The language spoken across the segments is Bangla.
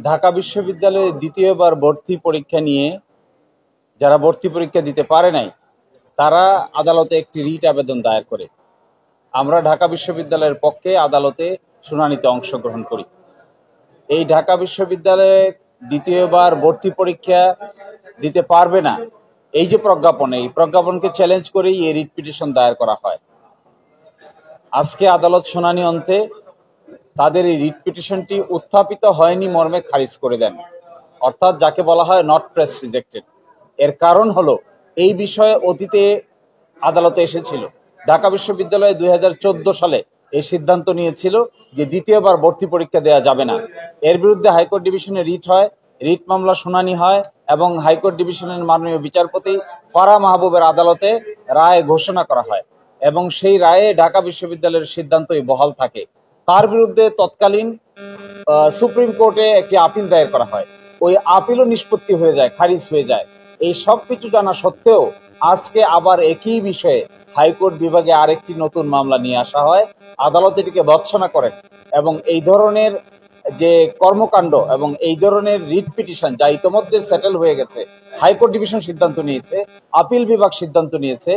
ঢাকা বিশ্ববিদ্যালয়ে দ্বিতীয়বার ভর্তি পরীক্ষা নিয়ে যারা ভর্তি পরীক্ষা দিতে পারে নাই তারা আদালতে একটি রিট আবেদন দায়ের করে। আমরা ঢাকা বিশ্ববিদ্যালয়ের পক্ষে আদালতে শুনানিতে অংশগ্রহণ করি। এই ঢাকা বিশ্ববিদ্যালয়ে দ্বিতীয়বার ভর্তি পরীক্ষা দিতে পারবে না, এই যে প্রজ্ঞাপন, এই প্রজ্ঞাপনকে চ্যালেঞ্জ করেই এই রিট পিটিশন দায়ের করা হয়। আজকে আদালত শুনানি অন্তে তাদের এই রিট পিটিশনটি উত্থাপিত হয়নি মর্মে খারিজ করে দেন, অর্থাৎ যাকে বলা হয় নট প্রেস রিজেক্টেড। এর কারণ হলো এই বিষয়ে অতীতে আদালতে এসেছিল। ঢাকা বিশ্ববিদ্যালয়ে 2014 সালে এই সিদ্ধান্ত নিয়েছিল যে দ্বিতীয়বার ভর্তি পরীক্ষা দেওয়া যাবে না। এর বিরুদ্ধে হাইকোর্ট ডিভিশনে রিট হয়, রিট মামলা শুনানি হয় এবং হাইকোর্ট ডিভিশনের মাননীয় বিচারপতি ফারাহ মাহবুবের আদালতে রায় ঘোষণা করা হয় এবং সেই রায়ে ঢাকা বিশ্ববিদ্যালয়ের সিদ্ধান্তই বহাল থাকে। তার বিরুদ্ধে তৎকালীন সুপ্রিম কোর্টে একটি আপিল দায়ের করা হয়। ওই আপিলও নিষ্পত্তি হয়ে যায়, খারিজ হয়ে যায়। এই সব কিছু জানা সত্ত্বেও আজকে আবার একই বিষয়ে হাইকোর্ট বিভাগে আরেকটি নতুন মামলা নিয়ে আসা হয়। আদালত এটিকে ভৎসনা করেন এবং এই ধরনের যে কর্মকাণ্ড এবং এই ধরনের রিট পিটিশন যা ইতোমধ্যে সেটেল হয়ে গেছে, হাইকোর্ট ডিভিশন সিদ্ধান্ত নিয়েছে, আপিল বিভাগ সিদ্ধান্ত নিয়েছে,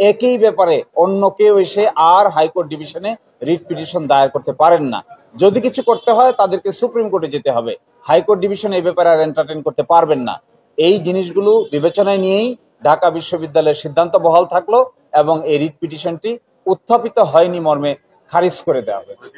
একই ব্যাপারে অন্য কেউ এসে আর হাইকোর্ট ডিভিশনে রিট পিটিশন দায়ের করতে পারেন না। যদি কিছু করতে হয় তাদেরকে সুপ্রিম কোর্টে যেতে হবে, হাইকোর্ট ডিভিশন এই ব্যাপারে আর এন্টারটেইন করতে পারবেন না। এই জিনিসগুলো বিবেচনায় নিয়েই ঢাকা বিশ্ববিদ্যালয়ের সিদ্ধান্ত বহাল থাকলো এবং এই রিট পিটিশনটি উত্থাপিত হয়নি মর্মে খারিজ করে দেওয়া হয়েছে।